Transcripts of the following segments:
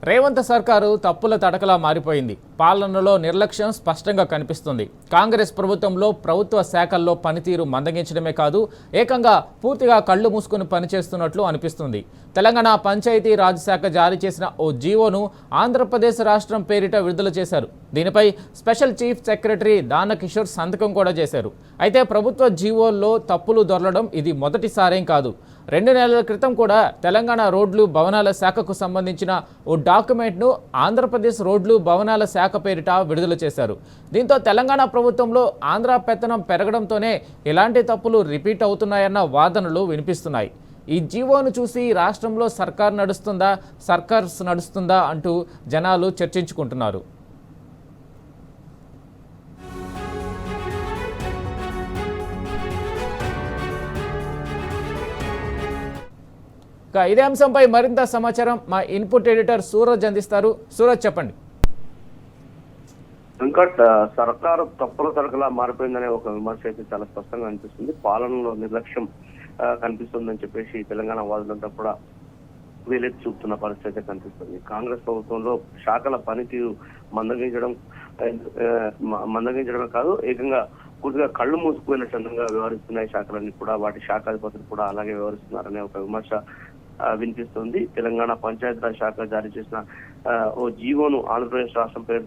రేవంత్ సర్కారు తప్పుల తడకలా మారిపోయింది. పాలనలో నిర్లక్ష్యం స్పష్టంగా కనిపిస్తుంది. కాంగ్రెస్ ప్రభుత్వంలో ప్రభుత్వ శాఖల్లో పనితీరు మందగించడమే కాదు, ఏకంగా పూర్తిగా కళ్ళు మూసుకొని పనిచేస్తున్నట్లు అనిపిస్తుంది. తెలంగాణ పంచాయతీ రాజ్ శాఖ జారీ చేసిన ఓ జీవోను ఆంధ్రప్రదేశ్ రాష్ట్రం పేరిట విడుదల చేశారు. దీనిపై స్పెషల్ చీఫ్ సెక్రటరీ దానకిషోర్ సంతకం కూడా చేశారు. అయితే ప్రభుత్వ జీవోల్లో తప్పులు దొరలడం ఇది మొదటిసారేం కాదు. 2 నెలల క్రితం కూడా తెలంగాణ రోడ్లు భవనాల శాఖకు సంబంధించిన ఓ డాక్యుమెంట్ను ఆంధ్రప్రదేశ్ రోడ్లు భవనాల శాఖ పేరిట విడుదల చేశారు. దీంతో తెలంగాణ ప్రభుత్వంలో ఆంధ్ర పెత్తనం పెరగడంతోనే ఇలాంటి తప్పులు రిపీట్ అవుతున్నాయన్న వాదనలు వినిపిస్తున్నాయి. ఈ జీవోను చూసి రాష్ట్రంలో సర్కార్స్ నడుస్తుందా అంటూ జనాలు చర్చించుకుంటున్నారు. ఇదే అంశంపై మరింత సమాచారం మా ఇన్పుట్ ఎడిటర్ సూరజ్ అందిస్తారు. సూరజ్, చెప్పండి. వెంకట్, సర్కారు తప్పుల తరగలా మారిపోయిందనే ఒక విమర్శ అయితే చాలా స్పష్టంగా అనిపిస్తుంది. పాలనలో నిర్లక్ష్యం కనిపిస్తుందని చెప్పేసి తెలంగాణ వాదులంతా కూడా వేలెత్తి చూపుతున్న పరిస్థితి అయితే కనిపిస్తుంది. కాంగ్రెస్ ప్రభుత్వంలో శాఖల పనితీరు మందగించడమే కాదు, ఏకంగా పూర్తిగా కళ్ళు మూసుకుపోయిన చందంగా వ్యవహరిస్తున్నాయి శాఖలన్నీ కూడా. వాటి శాఖాధిపతులు కూడా అలాగే వ్యవహరిస్తున్నారనే ఒక విమర్శ వినిపిస్తుంది. తెలంగాణ పంచాయతీరాజ్ శాఖ జారీ చేసిన ఓ జీవోను ఆంధ్రప్రదేశ్ రాష్ట్రం పేరు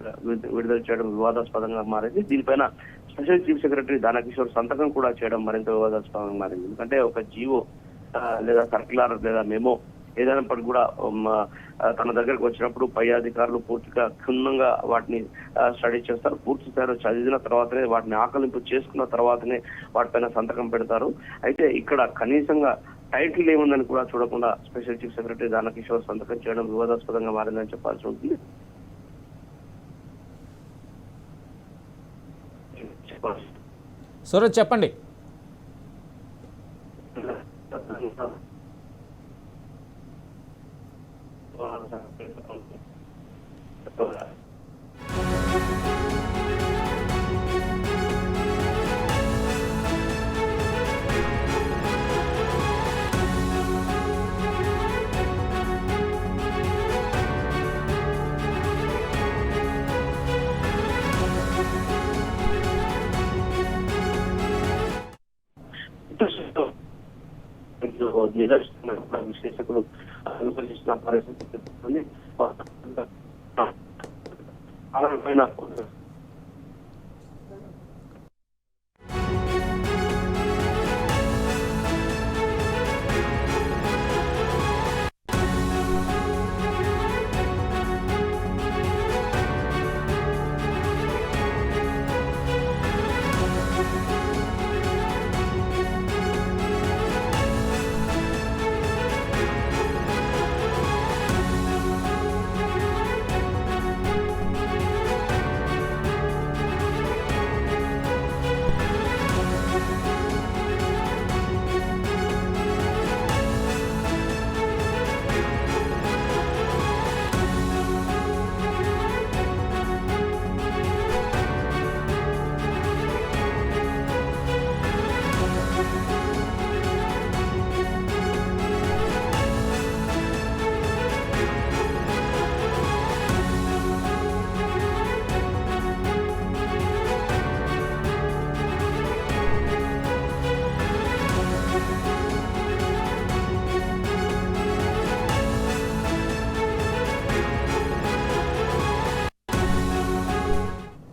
విడుదల చేయడం వివాదాస్పదంగా మారింది. దీనిపైన స్పెషల్ చీఫ్ సెక్రటరీ దానకిషోర్ సంతకం కూడా చేయడం మరింత వివాదాస్పదంగా మారింది. ఎందుకంటే ఒక జీవో లేదా సర్క్యులర్ లేదా మెమో ఏదైనప్పటికీ కూడా తన దగ్గరకు వచ్చినప్పుడు పై అధికారులు పూర్తిగా క్షుణ్ణంగా వాటిని స్టడీ చేస్తారు. పూర్తి స్థాయిలో చదివిన తర్వాతనే, వాటిని ఆకలింపు చేసుకున్న తర్వాతనే వాటిపైన సంతకం పెడతారు. అయితే ఇక్కడ కనీసంగా టైటిల్ ఏముందని కూడా చూడకుండా స్పెషల్ చీఫ్ సెక్రటరీ దానకిషోర్ సంతకం చేయడం వివాదాస్పదంగా మారిందని చెప్పాల్సి ఉంటుంది. సూరజ్, చెప్పండి. విశ్లేషకులు అనుకూలించిన పరిస్థితి